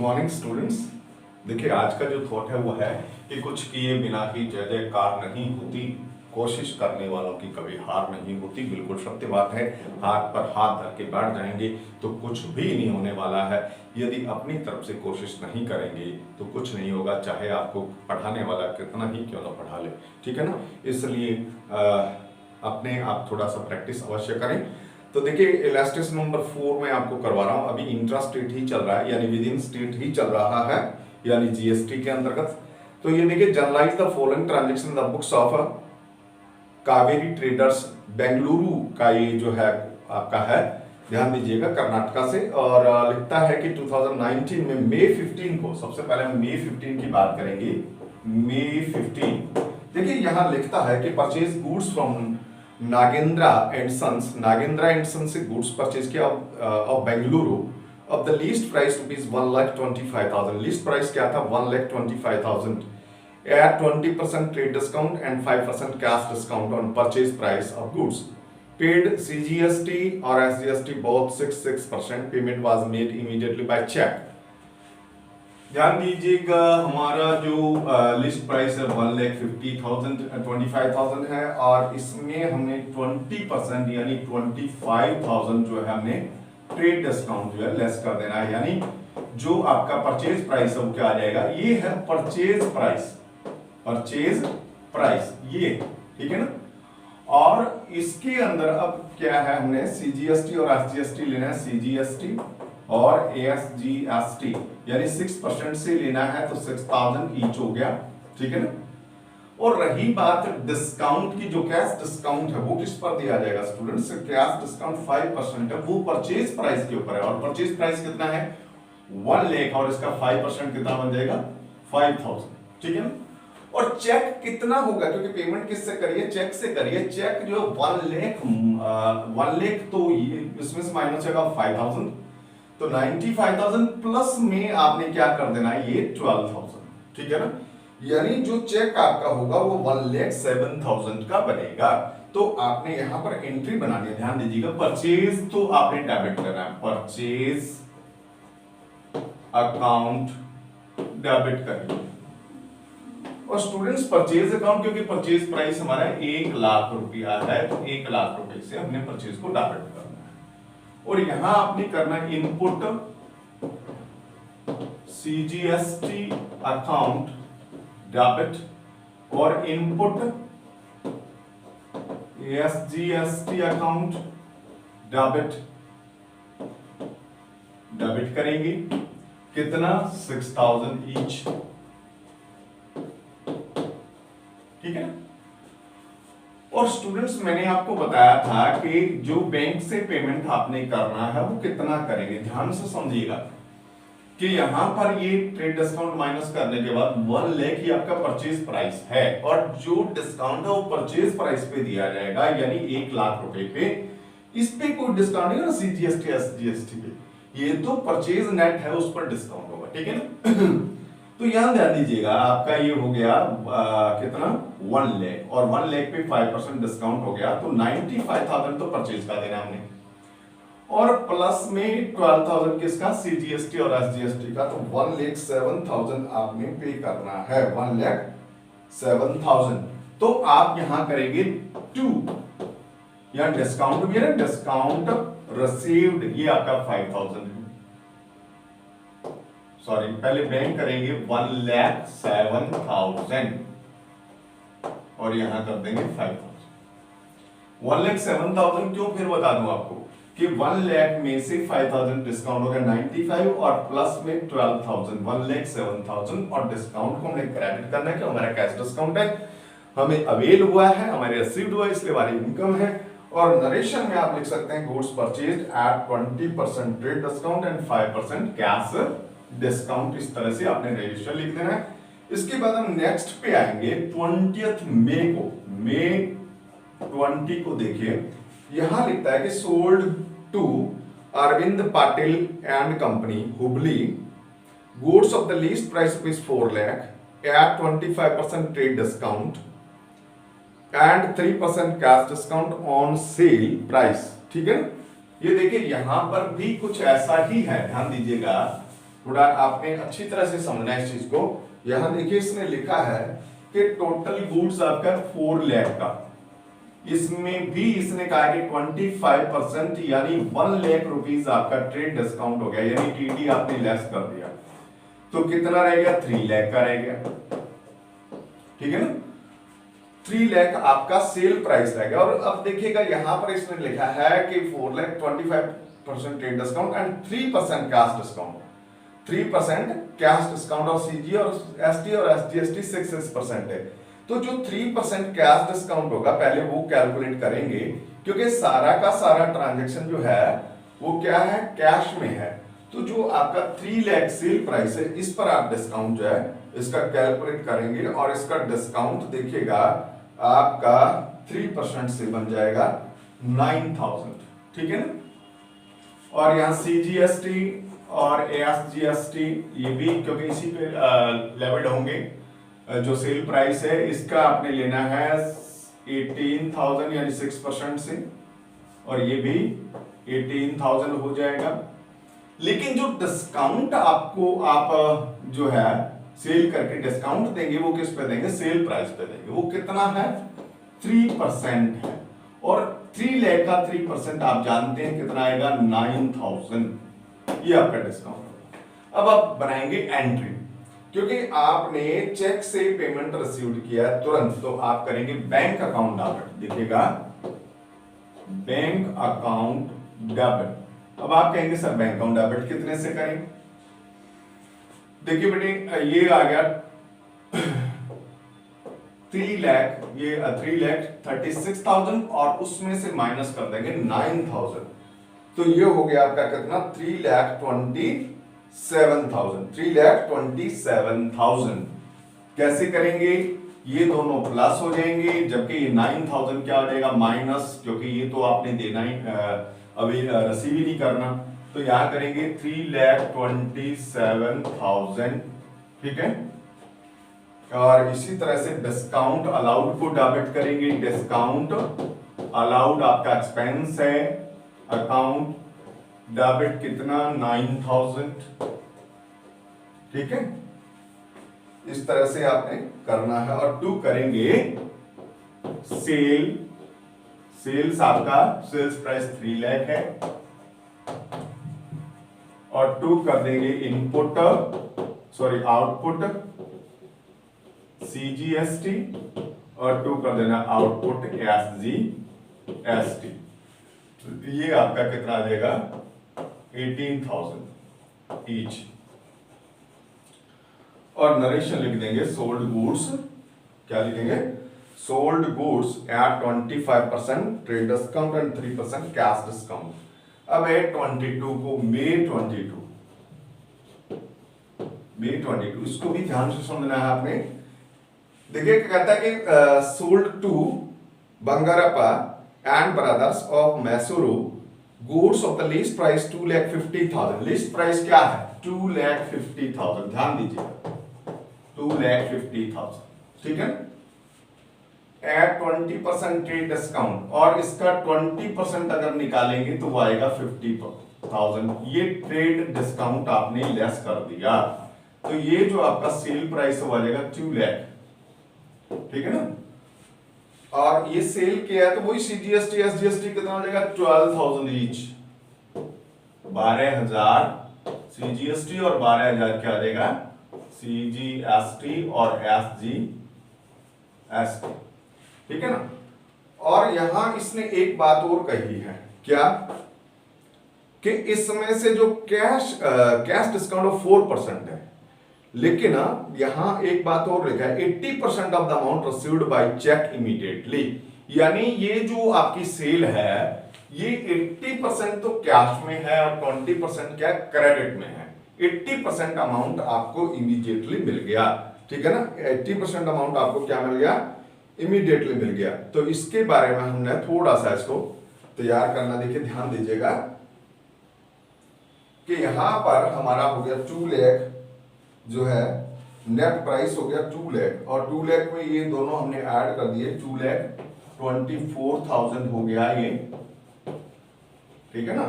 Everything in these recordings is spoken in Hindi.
Morning students. देखिए आज का जो थॉट है वो है कि कुछ किए बिना ही जय जयकार नहीं होती, कोशिश करने वालों की कभी हार नहीं होती। बिल्कुल सत्य बात है। हाथ पर हाथ धर के बैठ जाएंगे तो कुछ भी नहीं होने वाला है। यदि अपनी तरफ से कोशिश नहीं करेंगे तो कुछ नहीं होगा, चाहे आपको पढ़ाने वाला कितना ही क्यों ना पढ़ा ले। ठीक है ना। इसलिए अपने आप थोड़ा सा प्रैक्टिस अवश्य करें। तो देखिए इलास्टिस नंबर 4 में आपको करवा रहा हूं। अभी इंट्रा स्टेट ही चल रहा है, यानी विद इन स्टेट ही चल रहा है, यानी जीएसटी के अंतर्गत। तो ये देखिए, generalized the following transaction the books of Kaveri traders Bengaluru का ये जो है आपका है, ध्यान दीजिएगा, कर्नाटका से। और लिखता है कि 2019 में मई 15 को, सबसे पहले हम मई 15 की बात करेंगे। मई 15 देखिए यहां लिखता है कि purchase goods from Nagendra and sons से गुड्स परचेज किया of Bengaluru of the least price ₹1,25,000। Least price क्या था? 1,25,000 at 20% trade discount and 5% cash discount on purchase price of goods. Paid CGST or SGST both 6%. Payment was made immediately by check. ध्यान दीजिएगा, हमारा जो लिस्ट प्राइस है 1,50,000 है और इसमें हमने 20% यानी 25,000 जो है हमने ट्रेड डिस्काउंट जो है लेस कर देना है। यानी जो आपका परचेज प्राइस है वो क्या आ जाएगा? ये है परचेज प्राइस ये, ठीक है ना। और इसके अंदर अब क्या है, हमने सीजीएसटी और एसजीएसटी लेना है। सीजीएसटी और एसजीएसटी यानी 6% से लेना है तो 6,000 ईच हो गया, ठीक है ना। और रही बात डिस्काउंट की, जो कैश डिस्काउंट है वो किस पर दिया जाएगा स्टूडेंट्स? कैश डिस्काउंट 5% है, वो परचेज प्राइस के ऊपर है। और परचेज प्राइस कितना है? 1 लाख, और इसका 5% कितना बन जाएगा? 5,000, ठीक है ना। और चेक कितना होगा? क्योंकि पेमेंट किससे करिए? चेक से करिए। चेक जो 1 लाख तो ये इसमें से माइनस होगा 5,000, तो 95,000 प्लस में आपने क्या कर देना है? ये 12,000, ठीक है ना। यानी जो चेक आपका होगा वो 1,07,000 का बनेगा। तो आपने यहां पर एंट्री बनानी है, ध्यान दीजिएगा। परचेज तो आपने डेबिट करना है, परचेज अकाउंट डेबिट करिए। और स्टूडेंट्स परचेज अकाउंट, क्योंकि परचेज प्राइस हमारा 1,00,000 रुपया है, तो 1,00,000 रुपए से हमने परचेज को डेबिट करना है। और यहां आपने करना इनपुट सीजीएसटी अकाउंट डेबिट और इनपुट एसजीएसटी अकाउंट डेबिट करेंगे। कितना? 6,000 ईच, ठीक है ना। और स्टूडेंट्स मैंने आपको बताया था कि जो बैंक से पेमेंट आपने करना है वो कितना करेंगे, ध्यान से समझिएगा कि यहां पर ये ट्रेड डिस्काउंट माइनस करने के बाद 1 लाख ही आपका परचेज प्राइस है, और जो डिस्काउंट है वो परचेज प्राइस पे दिया जाएगा, यानी 1,00,000 रुपए पे। इस पे कोई डिस्काउंट नहीं है सीजीएसटी एसजीएसटी पे, ये तो परचेज नेट है उस पर डिस्काउंट होगा, ठीक है ना। तो यहां ध्यान दीजिएगा, आपका ये हो गया कितना? 1 लाख, और 1 लाख पे 5% डिस्काउंट हो गया, तो 95,000 तो परचेज का देना हमने, और प्लस में 12,000 किसका? सीजीएसटी और एसजीएसटी का। तो 1,07,000 आपने पे करना है, 1,07,000। तो आप यहां करेंगे 2, या डिस्काउंट भी है, डिस्काउंट रिसीव्ड, ये आपका 5,000 है। सॉरी, पहले बैंक करेंगे 1,07,000 और यहां कर देंगे 5,000। 1,07,000 क्यों? फिर बता दूं आपको कि 1 लाख में से 5,000 डिस्काउंट हो गया 95, और प्लस में 12,000, 1,07,000, और डिस्काउंट को हमने क्रेडिट करना है कि हमारा कैश डिस्काउंट है, हमें अवेल हुआ है, हमारे रिसीव्ड हुआ है, इसलिए हमारी इनकम है। और नरेशन में आप लिख सकते हैं goods purchased at 20% trade discount and 5% cash discount. इस तरह से आपने रजिस्टर लिख देना है। इसके बाद हम नेक्स्ट पे आएंगे 20 मई को। मई 20 को देखिए, यहां लिखता है कि sold to Arvind Patil and company Hubli goods of the least price rupees 4 lakh at 25% trade discount and 3% cash discount on sale price, ठीक है। ये देखिए यहां पर भी कुछ ऐसा ही है, ध्यान दीजिएगा। थोड़ा आपने अच्छी तरह से समझना है इस चीज को। यहां देखिए इसने लिखा है कि टोटल गुड्स आपका 4 लाख का, इसमें भी इसने कहा कि 25% यानी 1 लाख रुपीस आपका ट्रेड डिस्काउंट हो गया, यानी टीडी आपने लेस कर दिया, तो कितना रह गया? 3 लाख का रह गया, ठीक है ना। 3 लाख आपका सेल प्राइस रह गया। और अब देखिएगा यहां पर इसने लिखा है कि 4 lakh 25% trade discount and 3% cash discount, 3% cash discount और सीजी और एसटी और एसजीएसटी 6% है। तो जो 3% कैश डिस्काउंट होगा पहले वो कैलकुलेट करेंगे, क्योंकि सारा का सारा ट्रांजैक्शन जो है वो क्या है? कैश में है। तो जो आपका 3 लाख सेल प्राइस है इस पर आप डिस्काउंट जो है इसका कैलकुलेट करेंगे, और इसका डिस्काउंट देखिएगा आपका 3% से बन जाएगा 9000, ठीक है ना। और यहाँ सीजीएसटी और एसजीएसटी ये भी क्योंकि इसी पे लेवल्ड होंगे, जो सेल प्राइस है इसका आपने लेना है 18,000 यानी 6% से, और ये भी 18,000 हो जाएगा। लेकिन जो डिस्काउंट आपको आप जो है सेल करके डिस्काउंट देंगे वो किस पे देंगे? सेल प्राइस पे देंगे। वो कितना है? 3% है, और 3 लाख का 3% आप जानते हैं कितना आएगा? 9000, ये आपका डिस्काउंट। अब आप बनाएंगे एंट्री, क्योंकि आपने चेक से पेमेंट रिसीव किया तुरंत, तो आप करेंगे बैंक अकाउंट डेबिट। देखिएगा बैंक अकाउंट डेबिट। अब आप कहेंगे सर बैंक अकाउंट डेबिट कितने से करें? देखिए बेटे ये आ गया 3 लाख, ये 3,36,000 और उसमें से माइनस कर देंगे 9,000, तो ये हो गया आपका कितना? 3,27,000। कैसे करेंगे? ये दोनों प्लस हो जाएंगे, जबकि ये 9,000 क्या हो जाएगा? माइनस, क्योंकि ये तो आपने देना ही अभी रिसीव ही नहीं करना, तो यहां करेंगे 3,27,000, ठीक है। और इसी तरह से डिस्काउंट अलाउड को डेबिट करेंगे। डिस्काउंट अलाउड आपका एक्सपेंस है, अकाउंट डेबिट कितना? 9,000, ठीक है। इस तरह से आपने करना है। और 2 करेंगे सेल्स आपका सेल्स प्राइस 3 लाख है, और 2 कर देंगे आउटपुट सीजीएसटी, और 2 कर देना आउटपुट एसजीएसटी। ये आपका कितना आ जाएगा? 18,000 ईच। और नरेशन लिख देंगे सोल्ड गुड्स, क्या लिखेंगे? Sold goods at 25% trade discount and 3% cash discount. अब है 22 को May 22, इसको भी ध्यान से समझना है आपने। देखिए क्या कहता है कि sold to Bangarappa and brothers of Mysuru goods of the list price 2,50,000। List price क्या है? 2,50,000, ध्यान दीजिए 2,50,000, ठीक है। एट 20% ट्रेड डिस्काउंट, और इसका 20% अगर निकालेंगे तो वो आएगा 50,000। ये ट्रेड डिस्काउंट आपने लेस कर दिया, तो ये जो आपका सेल प्राइस हो जाएगा 2 लाख, ठीक है ना। और ये सेल किया है तो वही सीजीएसटी एसजीएसटी कितना हो जाएगा? 12,000 ईच, 12,000 सीजीएसटी और 12,000 क्या आ जाएगा? सीजीएसटी और एसजीएसटी, ठीक है ना। और यहां इसने एक बात और कही है, क्या? कि इसमें से जो कैश डिस्काउंट 4% है, लेकिन यहां एक बात और लिखा है 80% of the amount received by cheque immediately. यानी ये जो आपकी सेल है ये 80% तो कैश में है और 20% क्या क्रेडिट में है। 80% अमाउंट आपको इमीडिएटली मिल गया, ठीक है ना। 80% अमाउंट आपको क्या मिल गया? इमीडिएटली मिल गया। तो इसके बारे में हमने थोड़ा सा इसको तैयार करना, देखिए ध्यान दीजिएगा कि यहां पर हमारा हो गया 2 लाख, जो है नेट प्राइस हो गया 2 लाख, और 2 लाख में ये दोनों हमने ऐड कर दिए, 2,24,000 हो गया ये, ठीक है ना।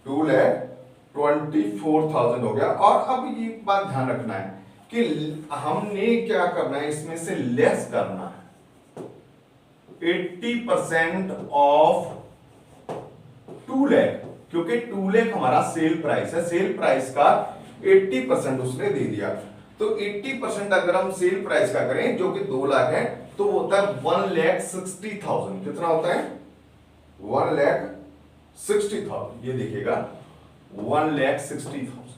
2,24,000 24,000 हो गया। और अब ये बात ध्यान रखना है कि हमने क्या करना है, इसमें से लेस करना है 80% ऑफ 2 लाख, क्योंकि 2 लाख हमारा सेल प्राइस है, सेल प्राइस का 80% उसने दे दिया। तो 80% अगर हम सेल प्राइस का करें जो कि 2 लाख है, तो होता है 1,60,000। कितना होता है? 1,60,000। ये देखिएगा 1,60,000,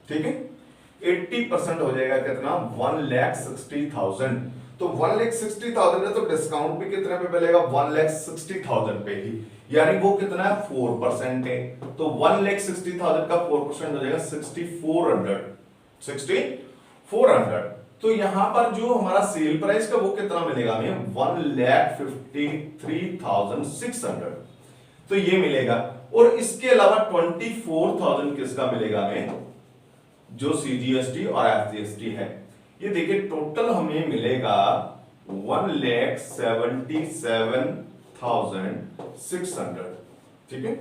ठीक है। 80% हो जाएगा कितना? 1,60,000। तो 1,60,000 है तो डिस्काउंट भी कितने पे मिलेगा? 1,60,000 पे ही, यानी वो कितना है? 4% है। तो 1,60,000 का 4% हो जाएगा 6,400। तो यहां पर जो हमारा सेल प्राइस का वो कितना मिलेगा हमें? 1,53,600। तो ये मिलेगा। और इसके अलावा 24,000 किसका मिलेगा हमें? जो सीजीएसटी और एसजीएसटी है। ये देखिए टोटल हमें मिलेगा 1,77,600, ठीक है।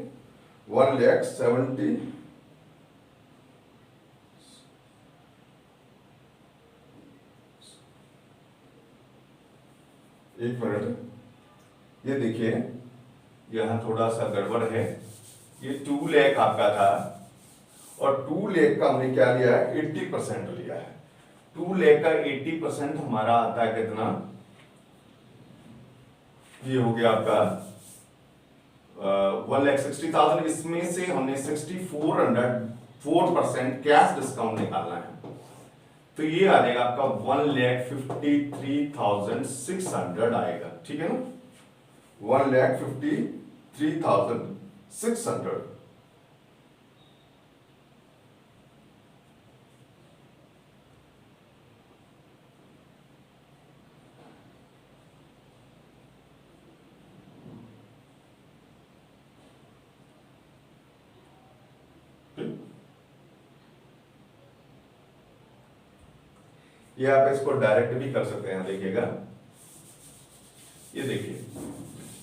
1,70,000। एक मिनट, ये देखिए यहां थोड़ा सा गड़बड़ है। ये 2 लाख आपका था और 2 लाख का हमने क्या लिया है? 80% लिया है। 2 लाख का 80% हमारा आता है कितना? ये हो गया आपका 1,60,000। इसमें से हमने 6,400 कैश डिस्काउंट निकालना है। तो ये आ जाएगा आपका 1,53,600 आएगा, ठीक है ना। 1,53,600। ये आप इसको डायरेक्ट भी कर सकते हैं, देखिएगा। ये देखिए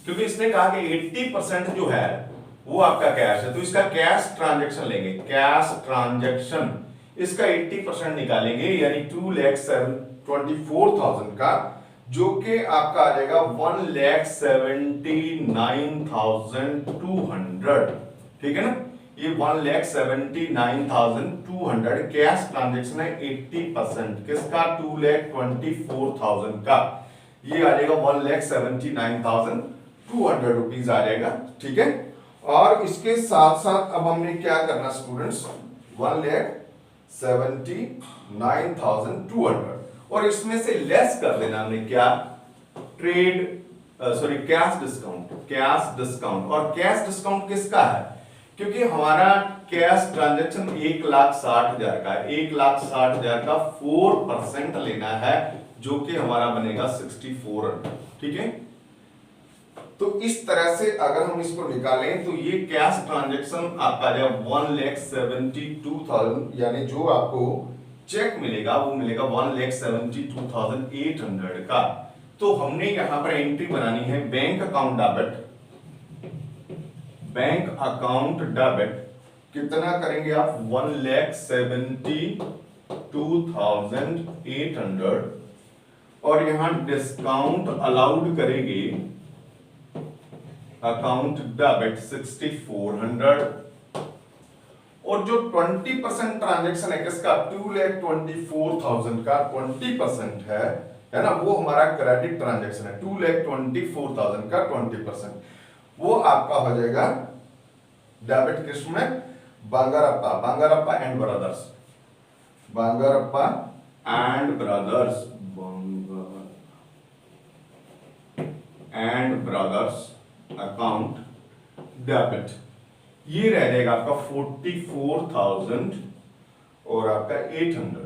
क्योंकि इसने कहा कि 80% जो है वो आपका कैश है, तो इसका कैश ट्रांजैक्शन लेंगे। कैश ट्रांजैक्शन इसका 80% निकालेंगे, यानी 2,24,000 का, जो कि आपका आ जाएगा 1,79,200, ठीक है ना। ये 1,79,200 कैश ट्रांजैक्शन है। 80% किसका? 2,24,000 का। ये आ जाएगा 1,79,200 रुपीज आ जाएगा, ठीक है। और इसके साथ साथ अब हमने क्या करना स्टूडेंट्स? 1,79,200 और इसमें से लेस कर देना हमने क्या? Cash discount. और कैश डिस्काउंट किसका है? क्योंकि हमारा कैश ट्रांजैक्शन 1,60,000 का है। 1,60,000 का 4% लेना है, जो कि हमारा बनेगा 6,400, ठीक है। तो इस तरह से अगर हम इसको निकालें तो ये कैश ट्रांजैक्शन आपका जब 1,72,000, यानी जो आपको चेक मिलेगा वो मिलेगा 1,72,800 का। तो हमने यहां पर एंट्री बनानी है बैंक अकाउंट डेबिट। कितना करेंगे आप? 1,72,800 और यहां डिस्काउंट अलाउड करेंगे अकाउंट डेबिट 6,400। और जो 20% ट्रांजैक्शन है किसका? 2,24,000 का 20% है ना, वो हमारा क्रेडिट ट्रांजैक्शन है। 2,24,000 का 20% वो आपका हो जाएगा डेबिट। किसमें? बांगारप्पा एंड ब्रदर्स अकाउंट डेबिट। ये रह जाएगा आपका 44,000 और आपका 800,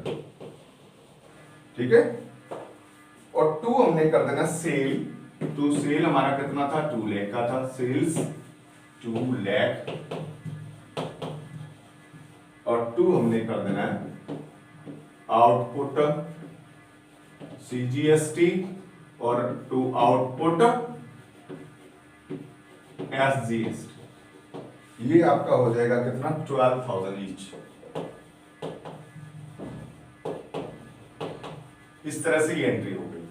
ठीक है। और 2 हमने कर देना सेल। तो सेल हमारा कितना था? 2 लाख का था। सेल्स 2 लाख और 2 हमने कर देना है आउटपुट सीजीएसटी और 2 आउटपुट एसजीएसटी। ये आपका हो जाएगा कितना 12,000 ईच। इस तरह से ये एंट्री हो गई।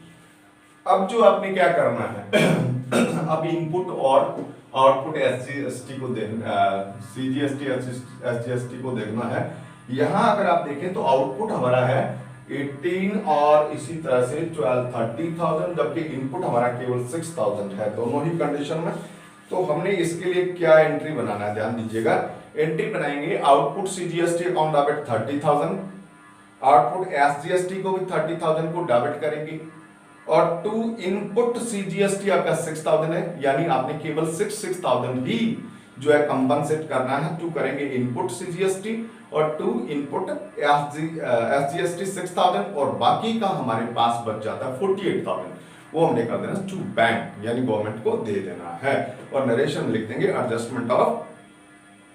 अब जो आपने क्या करना है अब इनपुट और आउटपुट एसजीएसटी को देखना, सीजीएसटी एसजीएसटी को देखना है। यहां अगर आप देखें तो आउटपुट हमारा है 18 और इसी तरह से 12 30,000, जबकि इनपुट हमारा केवल 6,000 है दोनों ही कंडीशन में। तो हमने इसके लिए क्या एंट्री बनाना है, ध्यान दीजिएगा। एंट्री बनाएंगे output CGST account debit 30,000, output SGST को भी 30,000 को डेबिट करेंगे, और टू इनपुट सीजीएसटी आपका 6,000 है, यानी आपने केवल 6,000 ही जो है कंपनसेट करना है। टू करेंगे इनपुट सीजीएसटी और टू इनपुट एसजीएसटी 6,000, और बाकी का हमारे पास बच जाता है 48,000, वो हमने कर देना टू बैंक, यानी गवर्नमेंट को दे देना है। और नरेशन लिख देंगे adjustment of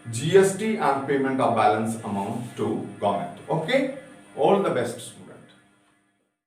GST and payment of balance amount to government. Okay, all the best.